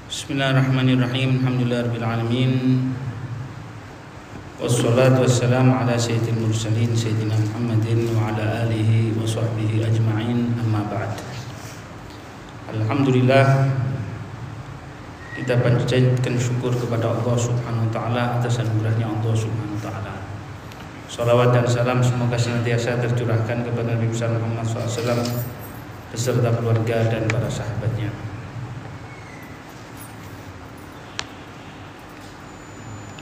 Bismillahirrahmanirrahim. Alhamdulillahirabbil alamin. Wassalatu wassalamu ala sayyidil mursalin sayyidina Muhammadin wa ala alihi wa sahbihi ajma'in. Amma ba'd. Alhamdulillah, kita panjatkan syukur kepada Allah Subhanahu wa taala atas anugerahnya Allah Subhanahu wa taala. Salawat dan salam semoga senantiasa tercurahkan kepada Nabi besar Muhammad SAW beserta keluarga dan para sahabatnya.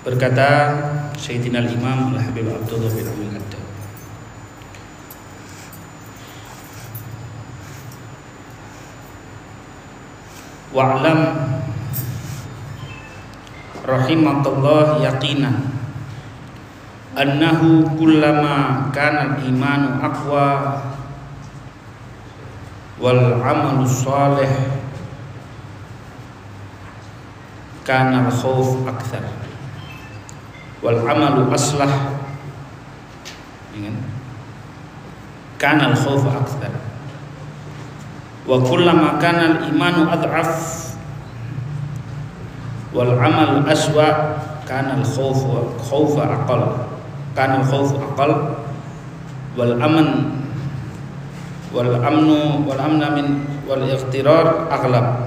Berkata Sayyidina Al-Imam Al-Habib Abdullah bin Amil Haddad, wa'lam rahimakallah yaqinan annahu kullama kana al-imanu aqwa wal amalu salih kana al-khawf akthar wal amalu aslah kana al-khawf akthar wa kullama kana al-imanu ad'af wal amal aswa kana al-khawf aqal kana al-khawf aqal wal amn wal amnu wal amna min wal ightirar aghlab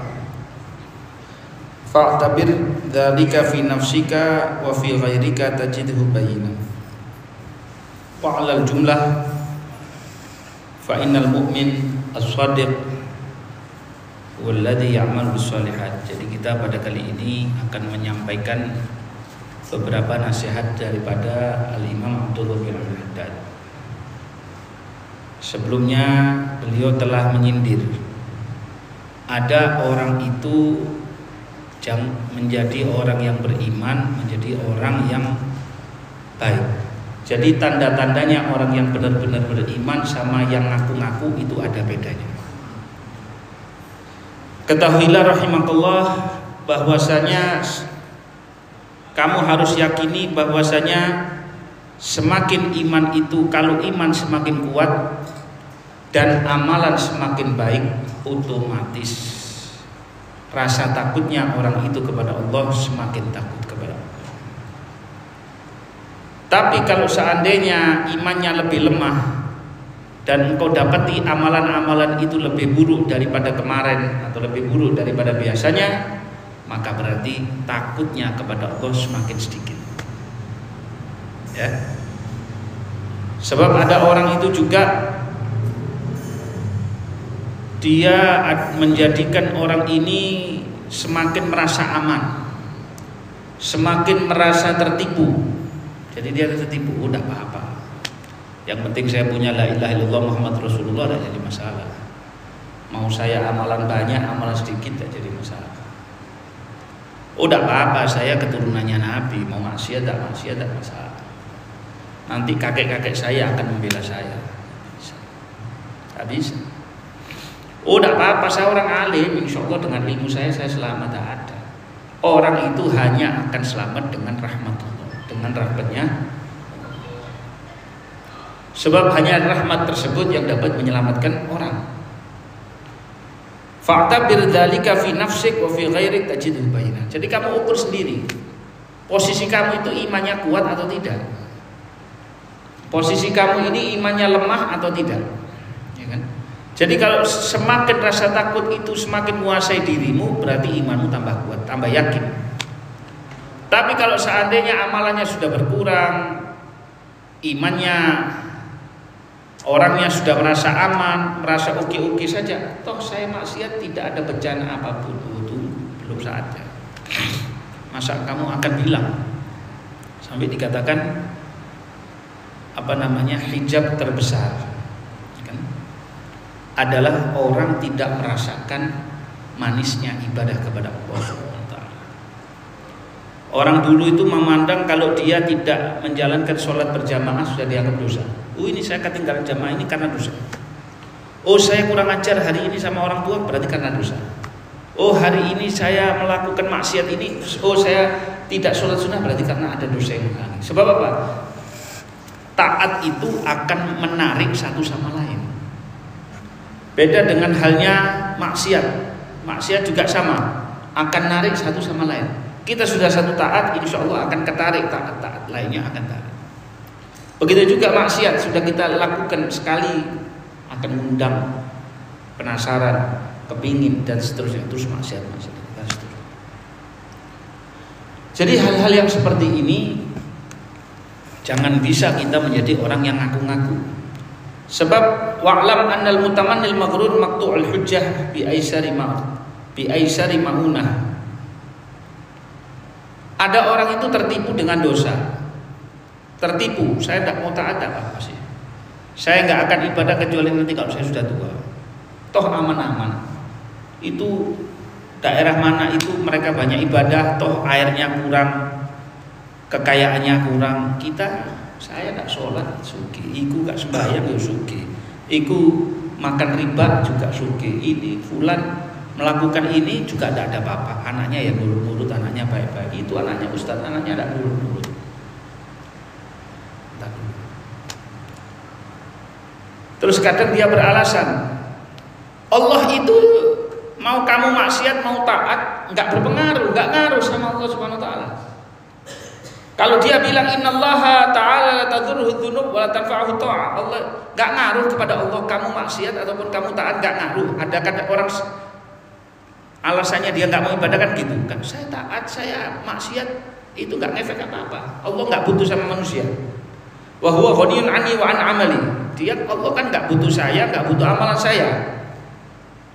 fa'tabir dzalika fi nafsika wa fi ghairika tajidhu bayinan wa 'alal jumlah fa innal mu'min as-shadiq walladhi ya'malu bis-shalihat. Jadi kita pada kali ini akan menyampaikan beberapa nasihat daripada Al-Imam Abdullah bin Amil Haddad. Sebelumnya beliau telah menyindir ada orang itu yang menjadi orang yang beriman, menjadi orang yang baik. Jadi tanda-tandanya orang yang benar-benar beriman sama yang ngaku-ngaku itu ada bedanya. Ketahuilah rahimakallah bahwasanya kamu harus yakini bahwasanya semakin iman itu, kalau iman semakin kuat dan amalan semakin baik, otomatis rasa takutnya orang itu kepada Allah semakin takut kepada Allah. Tapi kalau seandainya imannya lebih lemah dan engkau dapati amalan-amalan itu lebih buruk daripada kemarin atau lebih buruk daripada biasanya, maka berarti takutnya kepada Allah semakin sedikit. Ya. Sebab ada orang itu juga dia menjadikan orang ini semakin merasa aman, semakin merasa tertipu. Jadi dia tertipu, udah apa-apa. Yang penting saya punya la ilaha illallah Muhammad Rasulullah, tidak jadi masalah. Mau saya amalan banyak, amalan sedikit, tidak jadi masalah. Udah apa-apa, saya keturunannya Nabi, mau maksiat tak masalah. Nanti kakek-kakek saya akan membela saya. Tak bisa. Udah apa-apa, saya orang alim, insya Allah dengan ilmu saya selamat, tak ada. Orang itu hanya akan selamat dengan rahmat Allah, dengan rahmatnya. Sebab hanya rahmat tersebut yang dapat menyelamatkan orang. Fa'tabir dzalika fi nafsik wa fi ghairik tajidhu bayinan. Jadi kamu ukur sendiri, posisi kamu itu imannya kuat atau tidak. Posisi kamu ini imannya lemah atau tidak, ya kan? Jadi kalau semakin rasa takut itu semakin menguasai dirimu, berarti imanmu tambah kuat, tambah yakin. Tapi kalau seandainya amalannya sudah berkurang, imannya, orangnya sudah merasa aman, merasa oke-oke saja, toh saya maksiat tidak ada bencana apapun, itu belum saatnya. Masa kamu akan bilang sampai dikatakan hijab terbesar adalah orang tidak merasakan manisnya ibadah kepada Allah SWT. Orang dulu itu memandang kalau dia tidak menjalankan sholat berjamaah sudah dianggap dosa. Ini saya ketinggalan jamaah ini karena dosa. Saya kurang ajar hari ini sama orang tua, berarti karena dosa. Hari ini saya melakukan maksiat ini, saya tidak sholat sunnah, berarti karena ada dosa yang menghalangi. Sebab apa? Taat itu akan menarik satu sama lain. Beda dengan halnya maksiat. Maksiat juga sama. akan narik satu sama lain. Kita sudah satu taat, insya Allah akan ketarik taat lainnya akan tarik. Begitu juga maksiat, sudah kita lakukan sekali akan mengundang penasaran, kepingin dan seterusnya, terus maksiat dan seterusnya. Jadi hal-hal yang seperti ini jangan bisa kita menjadi orang yang ngaku-ngaku. Sebab wa'lam annal mutamannil maghrur maqtu'ul hujjah bi aisari maunah. Ada orang itu tertipu dengan dosa. Tertipu, saya tidak mau taat apa sih. Saya nggak akan ibadah kecuali nanti kalau saya sudah tua. Toh aman-aman. Itu daerah mana itu mereka banyak ibadah, toh airnya kurang, kekayaannya kurang. Saya tak sholat suki, iku gak sembahyang ya suki, iku makan riba juga suki, ini fulan melakukan ini juga tidak ada apa-apa, anaknya ya nurut-nurut, anaknya baik-baik, itu anaknya ustadz, anaknya tidak nurut-nurut. Terus kadang dia beralasan Allah itu mau kamu maksiat mau taat nggak berpengaruh, nggak ngaruh sama Allah Subhanahu Wa Taala. Kalau dia bilang innallaha ta'ala la tadurruhu dzunub wa la tanfa'uhu ta'ah, Allah enggak ngaruh kepada Allah kamu maksiat ataupun kamu taat, enggak ngaruh. Ada kan orang alasannya dia enggak mau ibadah kan gitu kan. Saya taat, saya maksiat itu enggak ngefek apa-apa. Allah enggak butuh sama manusia. Wa huwa ghaniyun 'anni wa 'an 'amali. Dia Allah kan enggak butuh saya, enggak butuh amalan saya.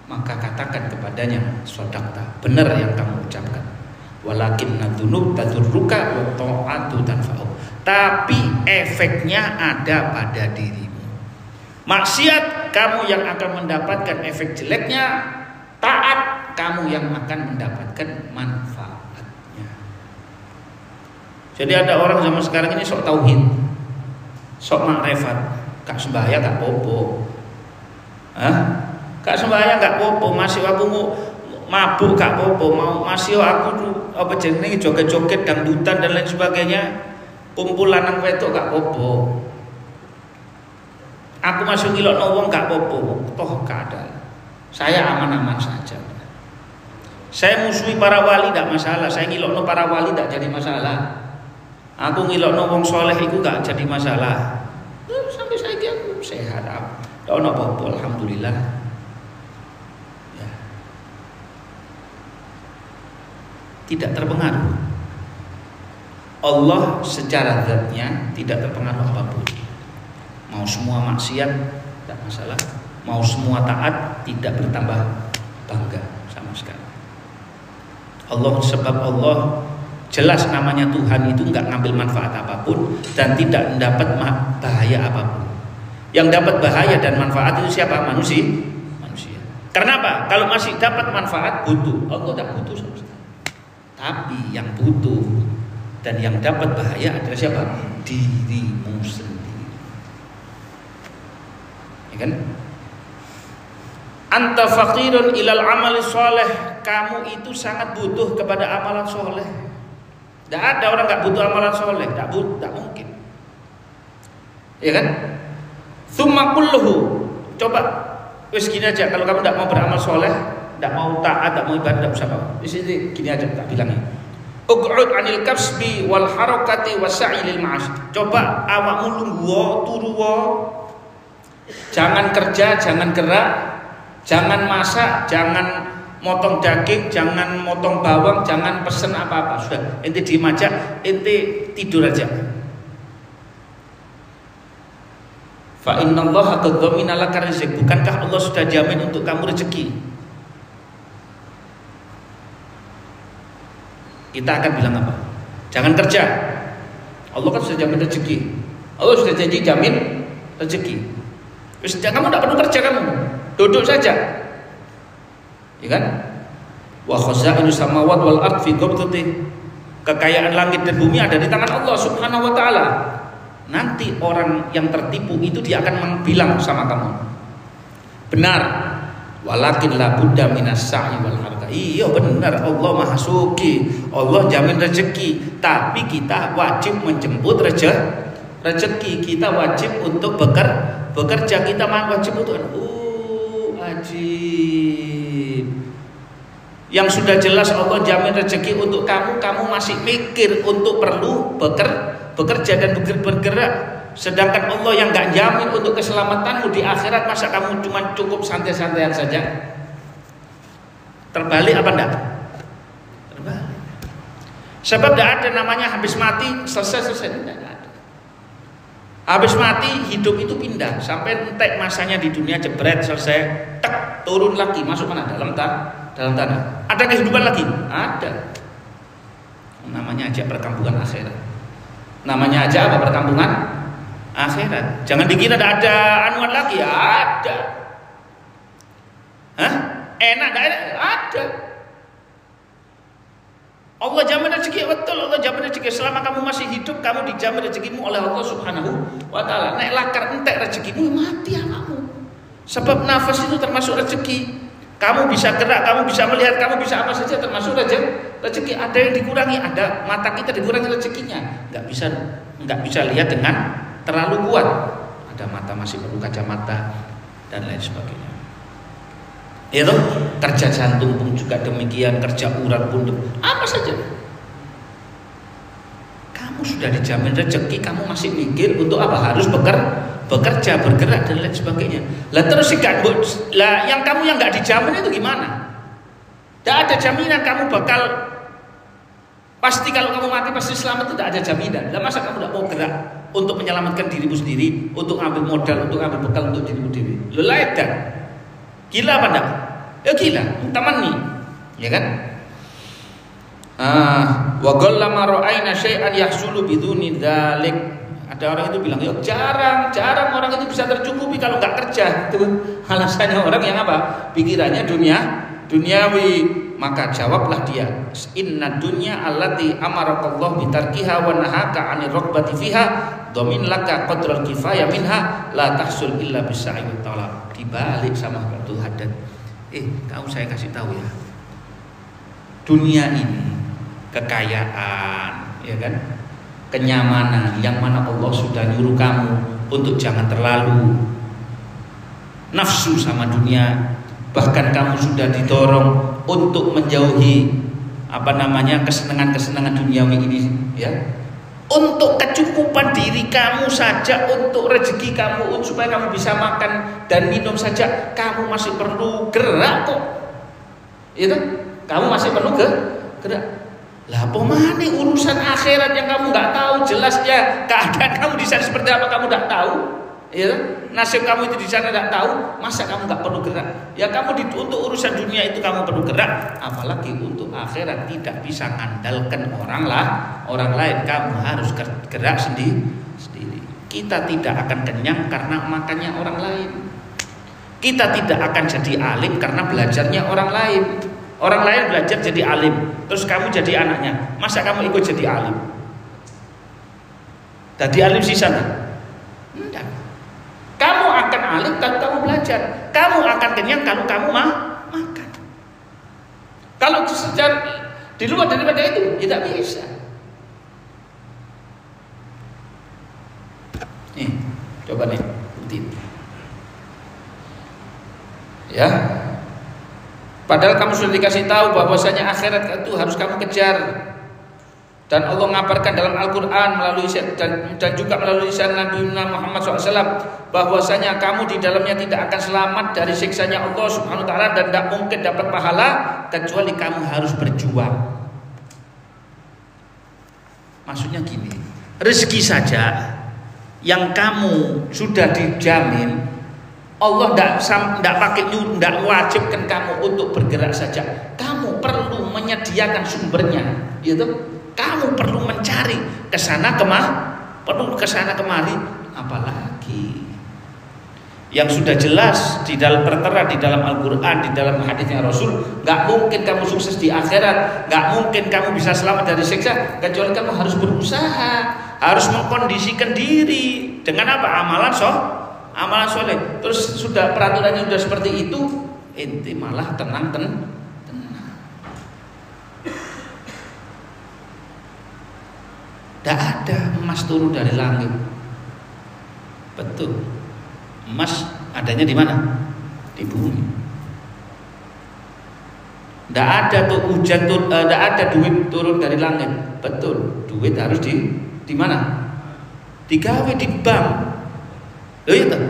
Maka katakan kepadanya, shadaqta, benar yang kamu ucapkan. Walakinna dzunub tadurruka wa ta'atu tanfa'u. Tapi efeknya ada pada dirimu. Maksiat kamu yang akan mendapatkan efek jeleknya, taat kamu yang akan mendapatkan manfaatnya. Jadi ada orang zaman sekarang ini sok tauhid, sok makrifat, gak sembahyang gak popo. Gak sembahyang gak popo, masih aku mabuk gak popo, mau masih aku tuh apa jenenge joget-joget dangdutan dan lain sebagainya, kumpul lanang wedok gak popo. Aku masih ngilokno wong gak popo, toh gak ada. Saya aman-aman saja. Saya musuhi para wali gak masalah, saya ngilokno para wali gak jadi masalah. Aku ngilokno wong soleh itu gak jadi masalah. Sampai saya aku sehat, gak ono popo, alhamdulillah. Tidak terpengaruh. Allah secara zatnya tidak terpengaruh apapun. Mau semua maksiat tidak masalah, mau semua taat tidak bertambah bangga sama sekali. Allah, sebab Allah jelas namanya Tuhan itu nggak ngambil manfaat apapun dan tidak mendapat bahaya apapun. Yang dapat bahaya dan manfaat itu siapa? Manusia. Karena apa? Kalau masih dapat manfaat butuh, Allah tidak butuh sama sekali. Tapi yang butuh dan yang dapat bahaya adalah siapa? Dirimu sendiri. Ya kan? Anta faqirun ilal amali soleh. Kamu itu sangat butuh kepada amalan soleh. Tidak ada orang nggak butuh amalan soleh. Tidak mungkin. Ya kan? Tsumma kulluhu. Coba wis gini aja, kalau kamu tidak mau beramal soleh, tidak mau taat, tidak mau ibadah, tidak usah apa. Di sini gini aja tak bilangnya. Uq'ud 'anil kasbi wal harakati wasa'i lil ma'ash. Coba awakmu lungguh turu wae. Jangan kerja, jangan gerak, jangan masak, jangan motong daging, jangan motong bawang, jangan pesen apa-apa. Sudah, ente diem aja, ente tidur aja. Fa innallaha qad dhamina laka rizq. Bukankah Allah sudah jamin untuk kamu rezeki? Kita akan bilang apa? Jangan kerja. Allah kan sudah jamin rezeki. Allah sudah janji jamin rezeki. Terus kamu tidak perlu kerja, kamu duduk saja. Ya kan? Wa khaza'inu samawati wal ardh fi qabdati. Kekayaan langit dan bumi ada di tangan Allah Subhanahu wa taala. Nanti orang yang tertipu itu dia akan bilang sama kamu, benar, walakin la budda minas sa'i wal harka. Iya benar, Allah Maha Suci, Allah jamin rezeki, tapi kita wajib menjemput rezeki, kita wajib untuk bekerja, kita wajib untuk ajib. Yang sudah jelas Allah jamin rezeki untuk kamu, kamu masih mikir untuk perlu bekerja dan bergerak. Sedangkan Allah yang gak jamin untuk keselamatanmu di akhirat, masa kamu cuma cukup santai-santaian saja? Terbalik apa enggak? Terbalik. Sebab tidak ada namanya habis mati selesai. Tidak ada. Habis mati hidup itu pindah sampai entek masanya di dunia, jebret selesai, tek turun lagi masuk mana? Dalam tanah. Ada kehidupan lagi? Ada. Namanya aja perkampungan akhirat. Namanya aja apa? Perkampungan akhirat. Jangan dikira ada anuan lagi. Ada. Hah? Enak gak enak? Ada. Allah jamin rezeki, betul. Allah jamin rezeki. Selama kamu masih hidup, kamu dijamin rezekimu oleh Allah Subhanahu wa Ta'ala. Nek lakar entek rezekimu, mati ya kamu. Sebab nafas itu termasuk rezeki. Kamu bisa gerak, kamu bisa melihat, kamu bisa apa saja termasuk rezeki. Ada yang dikurangi, ada mata kita dikurangi rezekinya. Nggak bisa lihat dengan terlalu kuat. Ada mata masih perlu kacamata dan lain sebagainya. Itu kerja jantung pun juga demikian, kerja urat pun apa saja. Kamu sudah dijamin rezeki, kamu masih mikir untuk apa? Harus bekerja, bergerak dan lain sebagainya. Lah terus yang kamu yang nggak dijamin itu gimana? Tidak ada jaminan kamu bakal pasti kalau kamu mati pasti selamat, itu tidak ada jaminan. Lah masa kamu tidak mau gerak untuk menyelamatkan dirimu sendiri, untuk ambil modal, untuk ambil bekal untuk dirimu sendiri? Lelaitan. Gila apa enggak? Ya gila, tamanni, ya kan? Wa qallama ra'ayna syai'an yahsulu biduni dzalik. Ada orang itu bilang, "Ya jarang orang itu bisa tercukupi kalau enggak kerja." Itu alasannya orang yang apa? Pikirannya duniawi. Maka jawablah dia, "Inna dunya allati amarakallahu bitarkiha wa nahaka 'anil raghbati fiha dhamin laka qadral kifayah minha la tahsul illa bisa'i wa talab." Dibalik sama Tuhan dan kamu saya kasih tahu ya. Dunia ini kekayaan, ya kan? Kenyamanan yang mana Allah sudah nyuruh kamu untuk jangan terlalu nafsu sama dunia. Bahkan kamu sudah didorong untuk menjauhi kesenangan-kesenangan duniawi ini, ya. Untuk kecukupan diri kamu saja, untuk rezeki kamu, supaya kamu bisa makan dan minum saja, kamu masih perlu gerak kok. Itu kamu masih perlu gerak. Lah pomane urusan akhirat yang kamu nggak tahu jelasnya, keadaan kamu di sana seperti apa kamu nggak tahu. Ya, nasib kamu itu di sana nggak tahu, masa kamu nggak perlu gerak? Ya kamu untuk urusan dunia itu kamu perlu gerak, apalagi untuk akhirat tidak bisa mengandalkan orang lain. Kamu harus gerak sendiri. Kita tidak akan kenyang karena makannya orang lain. Kita tidak akan jadi alim karena belajarnya orang lain. Orang lain belajar jadi alim, terus kamu jadi anaknya, masa kamu ikut jadi alim? Jadi alim sih sana? Enggak. Kamu akan alim kalau kamu belajar. Kamu akan kenyang kalau kamu makan. Kalau secara di luar daripada itu tidak bisa. Nih, coba nih, bukti. Ya. Padahal kamu sudah dikasih tahu bahwasanya akhirat itu harus kamu kejar. Dan Allah mengabarkan dalam Al-Quran dan juga melalui lisan Nabi Muhammad SAW bahwasanya kamu di dalamnya tidak akan selamat dari siksanya Allah Subhanahu Wa Taala dan tidak mungkin dapat pahala kecuali kamu harus berjuang. Maksudnya gini, rezeki saja yang kamu sudah dijamin, Allah tidak wajibkan kamu untuk bergerak saja. Kamu perlu menyediakan sumbernya, gitu. Kamu perlu mencari kesana kemari, apalagi yang sudah jelas di dalam tertera di dalam Al-Quran, di dalam hadisnya Rasul. Nggak mungkin kamu sukses di akhirat, nggak mungkin kamu bisa selamat dari siksa kecuali kamu harus berusaha, harus mengkondisikan diri dengan apa? Amalan soleh. Terus sudah peraturannya sudah seperti itu, ente malah tenang. Tidak ada emas turun dari langit. Betul. Emas adanya di mana? Di bumi. Tidak ada tuh hujan tuh, tidak ada duit turun dari langit. Betul, duit harus di mana? Digawe di bank. Loh iya tuh.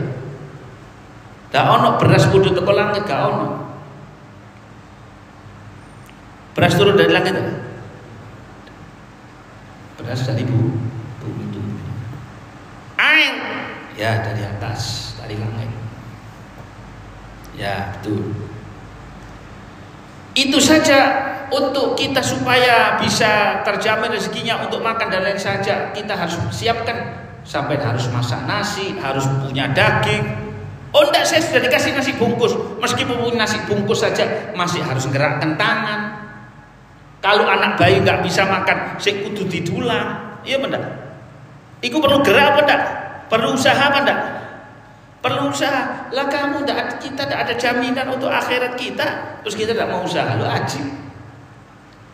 Tidak ono beras kudu teko langit, gak ono. Beras turun dari langit. Beras dari bumi itu. Air ya dari atas, dari langit. Ya betul. Itu saja untuk kita supaya bisa terjamin rezekinya untuk makan dan lain saja kita harus siapkan. Sampai harus masak nasi, harus punya daging. Oh enggak, saya sudah dikasih nasi bungkus. Meskipun punya nasi bungkus saja masih harus gerakkan tangan. Kalau anak bayi nggak bisa makan, saya kudu didulang. Iya benar. Iku perlu gerak apa enggak? Perlu usaha apa enggak? Perlu usaha. Lah kamu kita tidak ada jaminan untuk akhirat kita, terus kita tidak mau usaha, lu ajib.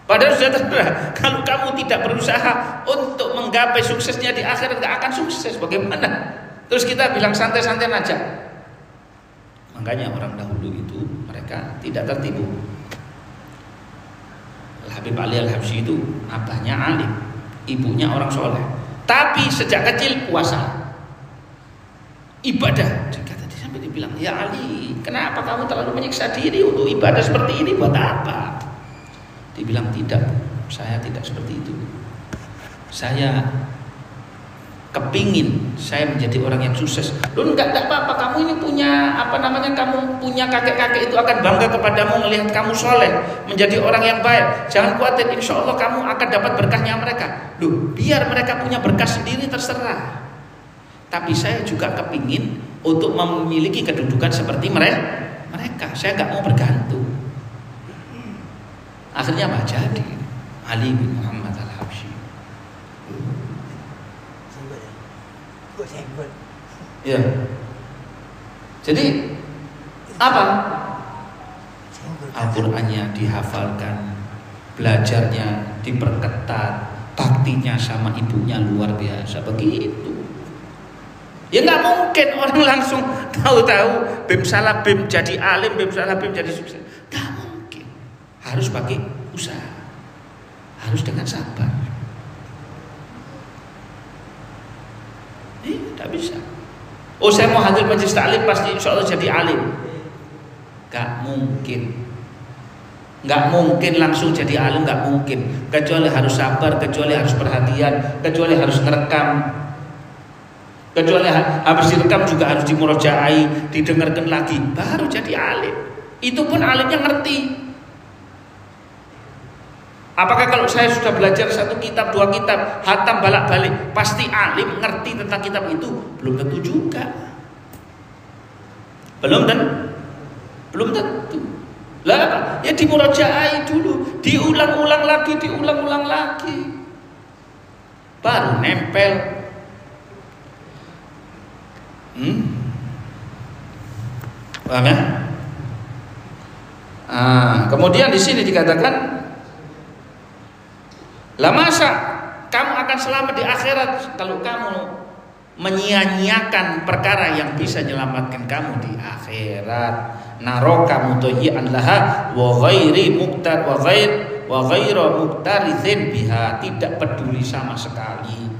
Padahal sudah terserah. Kalau kamu tidak berusaha untuk menggapai suksesnya di akhirat, nggak akan sukses. Bagaimana? Terus kita bilang santai-santai aja. Makanya orang dahulu itu mereka tidak tertipu. Habib Ali Al-Habsyi itu abahnya alim, ibunya orang soleh. Tapi sejak kecil puasa. Ibadah, kata dia sampai dibilang, ya Ali, kenapa kamu terlalu menyiksa diri untuk ibadah seperti ini? Buat apa? Dibilang tidak, saya tidak seperti itu. Saya kepingin saya menjadi orang yang sukses. Loh enggak apa-apa, kamu ini punya kamu punya kakek-kakek itu akan bangga kepadamu melihat kamu soleh, menjadi orang yang baik. Jangan khawatir, insya Allah kamu akan dapat berkahnya mereka. Loh, biar mereka punya berkah sendiri terserah. Tapi saya juga kepingin untuk memiliki kedudukan seperti mereka. Saya nggak mau bergantung. Akhirnya apa jadi? Ali bin Muhammad Al-Habsyi. Ya. Jadi apa? Al-Qur'annya dihafalkan, belajarnya diperketat, baktinya sama ibunya luar biasa. Begitu. Ya nggak mungkin orang langsung tahu-tahu bim salah bim jadi alim, bim salah bim jadi sukses. Nggak mungkin. Harus pakai usaha. Harus dengan sabar. Tidak bisa. Oh saya mau hadir majelis taklim pasti insya Allah jadi alim. Nggak mungkin. Nggak mungkin langsung jadi alim, nggak mungkin. Kecuali harus sabar, kecuali harus perhatian, kecuali harus ngerekam. Kecuali habis direkam juga harus dimurojaai, didengarkan lagi, baru jadi alim. Itu pun alimnya ngerti. Apakah kalau saya sudah belajar satu kitab, dua kitab, hatam balak-balik, pasti alim ngerti tentang kitab itu? Belum tentu juga. Belum tentu. Lah, ya dimurojaai dulu, diulang-ulang lagi, baru nempel. Paham ya? Kemudian di sini dikatakan, lah masa kamu akan selamat di akhirat kalau kamu menyia-nyiakan perkara yang bisa menyelamatkan kamu di akhirat. Naroka mutayyi'an laha wa ghairi muktar wa ghairu muktarithin biha, tidak peduli sama sekali.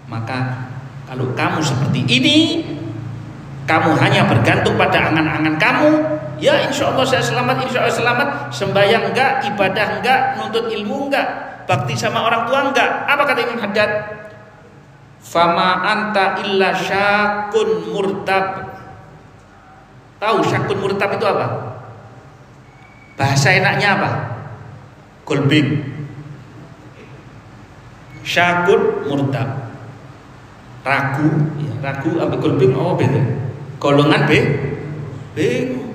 Maka kalau kamu seperti ini, kamu hanya bergantung pada angan-angan kamu, ya insya Allah saya selamat, insya Allah selamat. Sembahyang enggak, ibadah enggak, nuntut ilmu enggak, bakti sama orang tua enggak. Apa kata Imam Haddad? Fama anta illa syakun murtab. Tahu syakun murtab itu apa? Bahasa enaknya apa? Golbing. Syakun murtab. Ragu, ya, ragu ambil golbing, oh beda. Golongan bingung.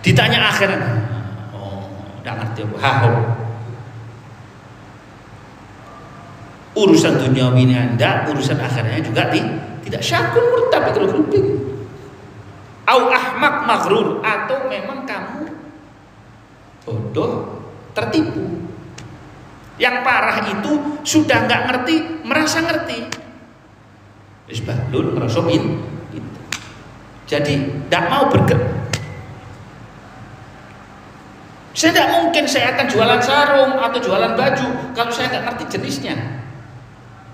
Ditanya akhirat, oh, tidak ngerti apa. Hahom. Urusan duniawi ini Anda, urusan akhiratnya juga tidak. Syakun murtab itu golbing. Au ahmak maghrur, atau memang kamu bodoh tertipu. Yang parah itu sudah nggak ngerti, merasa ngerti. Isbahlun ngerasa gitu. Jadi tidak mau bergerak. Saya tidak mungkin saya akan jualan sarung atau jualan baju kalau saya nggak ngerti jenisnya.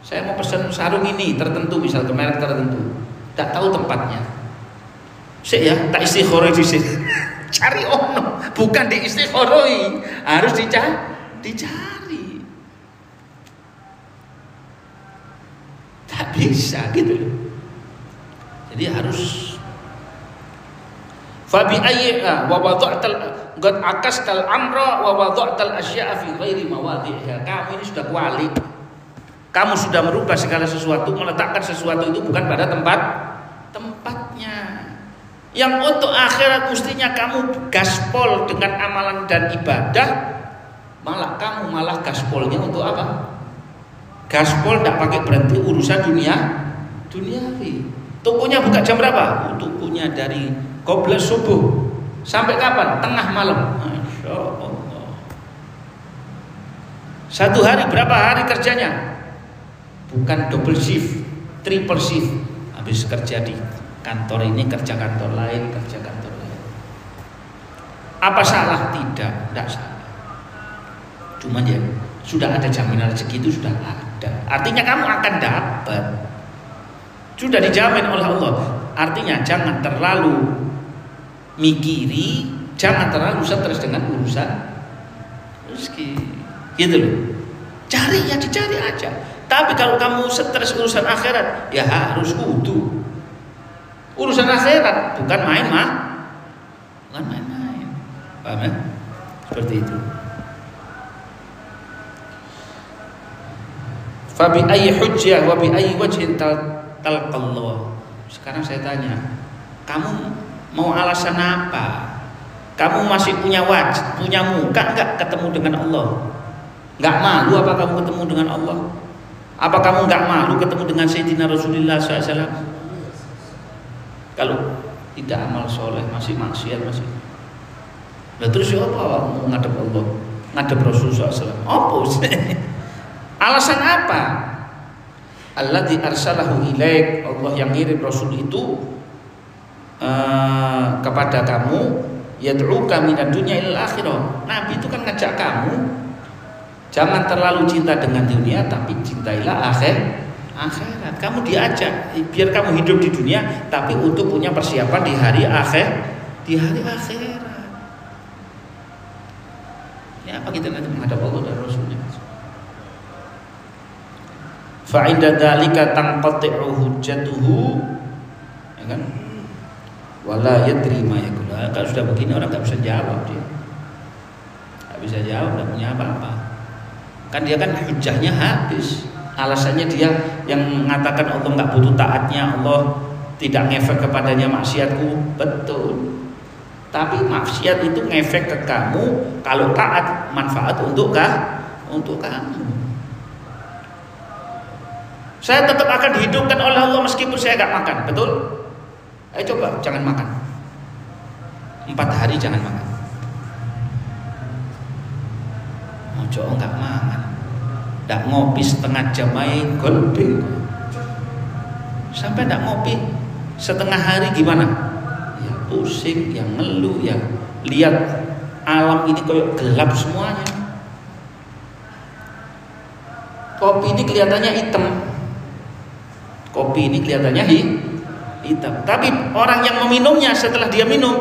Saya mau pesan sarung ini tertentu, misal ke merek tertentu, tidak tahu tempatnya. Saya tak istikharoi di sini. Cari ono, bukan di istikharoi, harus dicari. Tak bisa gitu loh. Jadi harus fabi ayya wa wada'tal qad akastal amra wa wada'tal asya'a fi ghairi mawadhi'iha. Kamu ini sudah kuali. Kamu sudah merubah segala sesuatu, meletakkan sesuatu itu bukan pada tempatnya. Yang untuk akhirat mestinya kamu gaspol dengan amalan dan ibadah, malah kamu gaspolnya untuk apa? Gaspol tidak pakai berhenti urusan duniawi. Tokonya buka jam berapa? Tokonya dari qobliyah subuh sampai kapan? Tengah malam. Masya Allah. Satu hari berapa hari kerjanya? Bukan double shift, triple shift. Habis kerja di kantor ini, kerja kantor lain, kerja kantor lain. Apa salah? Tidak salah. Cuman ya sudah ada jaminan rezeki itu sudah ada. Artinya kamu akan dapat. Sudah dijamin oleh Allah. Artinya jangan terlalu mikiri, jangan terlalu stres dengan urusan rezeki. Gitu loh. Cari ya dicari aja. Tapi kalau kamu stres urusan akhirat, ya harus kudu. Urusan akhirat bukan main-main. Paham ya? Seperti itu. Fa bi ayyi hujjah wa bi ayyi wajhin talqallah. Sekarang saya tanya, kamu mau alasan apa? Kamu masih punya wajah, punya muka enggak ketemu dengan Allah? Enggak malu apa kamu ketemu dengan Allah? Apa kamu enggak malu ketemu dengan Sayyidina Rasulullah SAW? Kalau tidak amal soleh, masih maksiat, masih. Lah terus apa mau ngadep Allah, ngadep Rasulullah SAW? Apa sih? Alasan apa? Alladzi arsalahu ilaik, Allah yang ngirim Rasul itu kepada kamu, yad'uka minad dunya ilal akhirah. Nabi itu kan ngajak kamu jangan terlalu cinta dengan dunia, tapi cintailah akhirat. Kamu diajak biar kamu hidup di dunia, tapi untuk punya persiapan di hari akhirat. Ya apa kita nanti menghadap Allah dan Rasulnya. Fa inda dzalika tanqati'u hujjatuhu, ya kan? Wala yadri ma yaqul. Kalau sudah begini orang enggak bisa jawab dia. Enggak bisa jawab, enggak punya apa-apa. Kan dia kan hujahnya habis. Alasannya dia yang mengatakan Allah enggak butuh taatnya, Allah tidak ngefek kepadanya maksiatku, betul. Tapi maksiat itu ngefek ke kamu, kalau taat manfaat untuk kamu. Saya tetap akan dihidupkan oleh Allah meskipun saya enggak makan, betul? Ayo coba jangan makan. 4 hari jangan makan. Ojo enggak makan. Ndak ngopi setengah jam aja golping. Sampai ndak ngopi setengah hari gimana? Ya pusing, ya ngeluh, ya lihat alam ini kayak gelap semuanya. Kopi ini kelihatannya hitam. Kopi ini kelihatannya hitam. Tapi orang yang meminumnya setelah dia minum,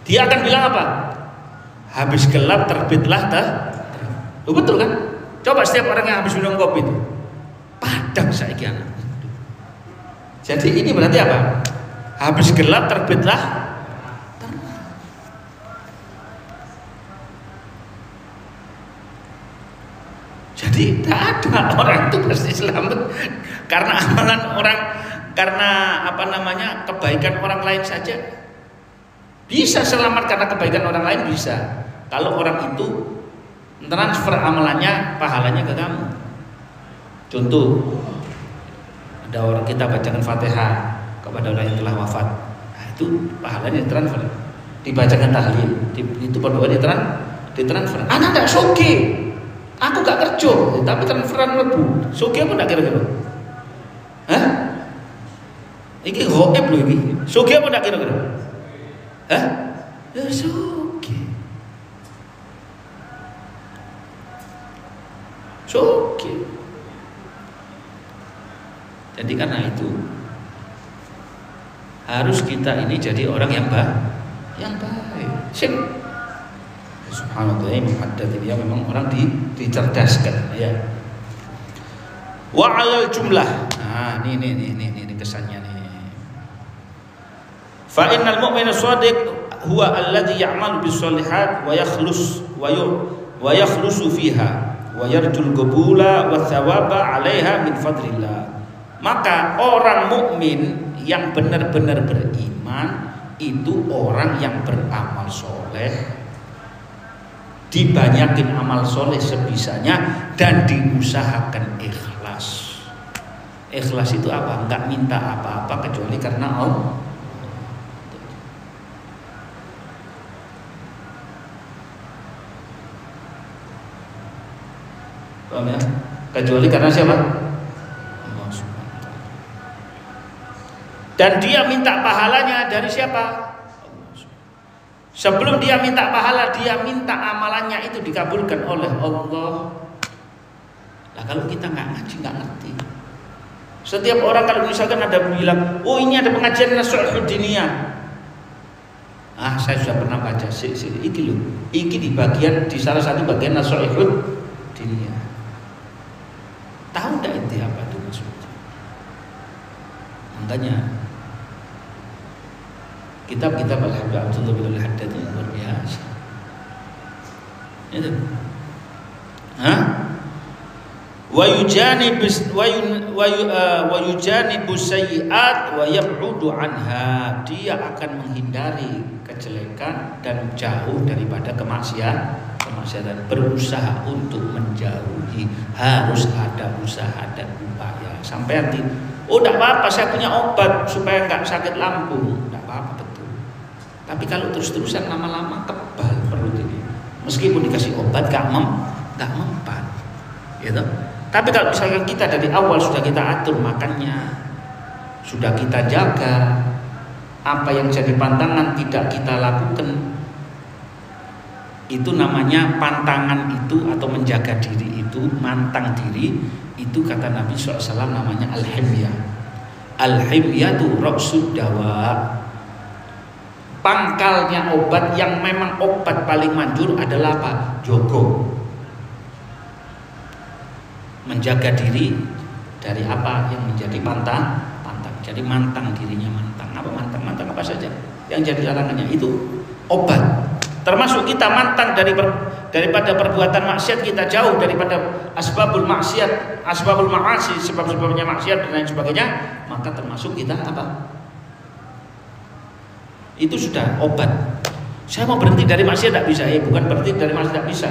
dia akan bilang apa? Habis gelap terbitlah betul kan? Coba setiap orang yang habis minum kopi itu padang saiki anak. Jadi ini berarti apa? Habis gelap terbitlah terang. Jadi tidak ada orang itu pasti selamat karena amalan orang, karena kebaikan orang lain saja. Bisa selamat karena kebaikan orang lain bisa. Kalau orang itu transfer amalannya, pahalanya ke kamu. Contoh, ada orang kita bacakan Fatihah kepada orang yang telah wafat, nah, itu pahalanya ditransfer. Dibacakan tahlil, itu berdoa ditransfer. Anak tidak soge, aku gak kerja, tapi transferan lebu. Soge apa tidak kira-kira? Hah? Iki goib loh ini. Soge apa tidak kira-kira? Hah? Ya sugih. Sugih. Jadi karena itu harus kita ini jadi orang yang baik. Sip. Subhanallah, Imam Haddad dia memang orang dicerdaskan ya. Wa 'alal jumlah. Nah, ini kesannya nih. Fa innal mu'mina shadiq huwa alladhi ya'malu bis shalihat wa yakhlusu fiha wa yarjul qabula wa thawaba 'alaiha min fadlillah. Maka orang mukmin yang benar-benar beriman itu orang yang beramal soleh, dibanyakin amal soleh sebisanya dan diusahakan ikhlas. Ikhlas itu apa? Enggak minta apa-apa kecuali karena Allah. Paham ya? Kecuali karena siapa? Allah Subhanahu wa ta'ala. Dan dia minta pahalanya dari siapa? Sebelum dia minta pahala, dia minta amalannya itu dikabulkan oleh Allah. Nah, kalau kita nggak ngaji, nggak ngerti. Setiap orang kalau misalkan ada bilang, oh ini ada pengajian Nashihud Diniyah. Ah, saya sudah pernah baca. Iki loh, iki di salah satu bagian Nashihud Diniyah. Tahu nggak itu apa itu maksudnya? Makanya kitab-kitab Al-Habib Abdullah bin Al-Haddad itu luar biasa. Itu. Wa yujanibu sayyi'at wa yab'udu anha. Dia akan menghindari kejelekan dan jauh daripada kemaksiatan. Berusaha untuk menjauhi, harus ada usaha dan upaya. Sampai nanti, oh tidak apa-apa, saya punya obat supaya nggak sakit lambung, tidak apa-apa betul. Tapi kalau terus-terusan lama-lama kebal perut ini, meskipun dikasih obat nggak mempan, gitu. Tapi kalau misalkan kita dari awal sudah kita atur makannya, sudah kita jaga, apa yang jadi pantangan tidak kita lakukan, itu namanya pantangan itu atau menjaga diri itu, mantang diri itu kata Nabi SAW namanya al-himyah. Al-himyah itu ra'sud dawa. Pangkalnya obat yang memang obat paling manjur adalah apa? Jogo. Menjaga diri dari apa yang menjadi pantang. Jadi mantang dirinya, mantang. Apa mantang? Mantang apa saja yang jadi larangannya itu obat. Termasuk kita mantang daripada perbuatan maksiat, kita jauh daripada asbabul maksiat, asbabul ma'asi, sebab-sebabnya maksiat dan lain sebagainya, maka termasuk kita apa? Itu sudah obat. Saya mau berhenti dari maksiat tidak bisa, bukan berhenti dari maksiat tidak bisa.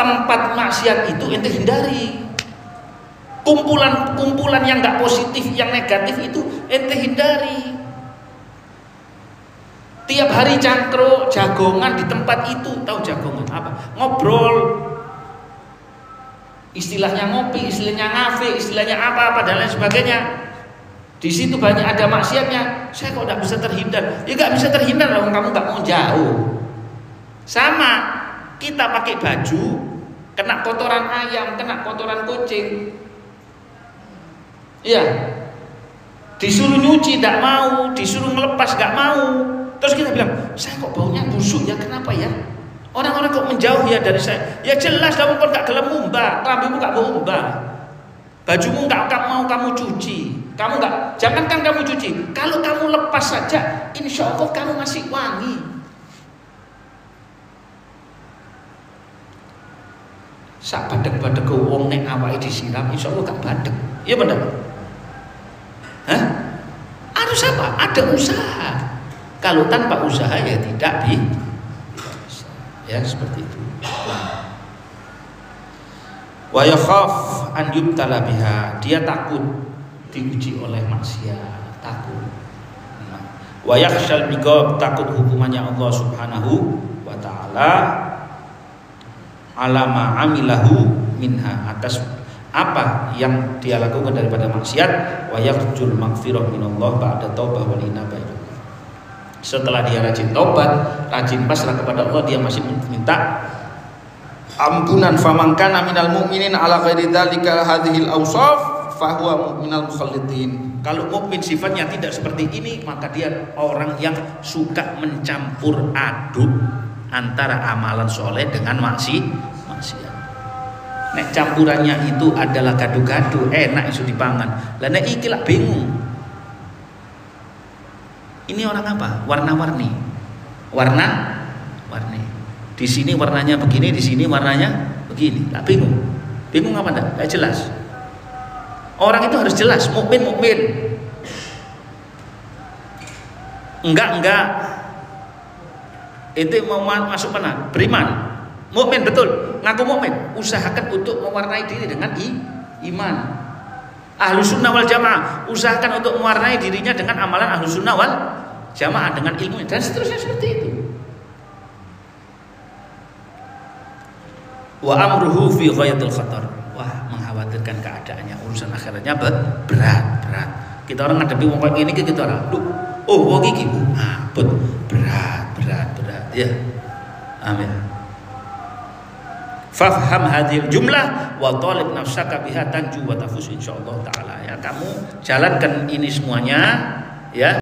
Tempat maksiat itu ente hindari. Kumpulan yang nggak positif, yang negatif itu ente hindari. Tiap hari cangkruk, jagongan di tempat itu, tahu jagongan apa? Ngobrol, istilahnya ngopi, istilahnya ngafe, istilahnya apa dan lain sebagainya. Di situ banyak ada maksiatnya. Saya kok tidak bisa terhindar? Ya nggak bisa terhindar kalau kamu nggak mau jauh. Sama, kita pakai baju, kena kotoran ayam, kena kotoran kucing. Iya, disuruh nyuci tidak mau, disuruh melepas nggak mau. Terus kita bilang, saya kok baunya busuk ya, kenapa ya? Orang-orang kok menjauh ya dari saya? Ya jelas, kamu kok nggak gelem mumbah, kelambimu nggak mau mumbah, bajumu nggak mau kamu cuci, kamu nggak, jangankan kamu cuci, kalau kamu lepas saja, insya Allah kamu masih wangi. Sak badek-badek ke wong nek awake disiram, insya Allah gak badek. Iya benar? Hah? Harus apa? Ada usaha. Kalau tanpa usaha ya tidak bisa. Ya seperti itu. Wa yakhaf an yubtala biha. Dia takut diuji oleh maksiat, takut. Wa yakhshal iqab, takut hukumannya Allah Subhanahu wa taala alama amilahu minha, atas apa yang dia lakukan daripada maksiat. Wa yarjul maghfirah minallah ba'da taubah wal inabah. Setelah dia rajin taubat, rajin pasrah kepada Allah, dia masih minta ampunan. Faman kana minal mu'minin ala ghairi dzalika hadhil awsaf fahuwa mu'minal mukhallidin. Kalau mukmin sifatnya tidak seperti ini, maka dia orang yang suka mencampur aduk antara amalan soleh dengan maksiat. Nek campurannya itu adalah gado-gado, enak isu dipangan. Lah nek iki lak bingung. Ini orang apa? Warna-warni. Warna-warni. Di sini warnanya begini, di sini warnanya begini. Tak bingung. Bingung apa enggak? Enggak jelas. Orang itu harus jelas, mukmin. Enggak. Itu mau masuk mana? Beriman. Mukmin betul, ngaku mukmin. Usahakan untuk mewarnai diri dengan iman. Ahlus sunnah wal jamaah, usahakan untuk mewarnai dirinya dengan amalan ahlus sunnah wal jamaah, dengan ilmu dan seterusnya seperti itu. Wa amruhu fi ghayatil khatar. Wah, mengkhawatirkan keadaannya, urusan akhiratnya berat. Kita orang ngadepi wong kayak gini kita orang, wong iki berat ya. Amin. Fafham hadhil jumlah wa talib nafsaka biha tanju wa tafus insyaallah taala. Ya, kamu jalankan ini semuanya ya.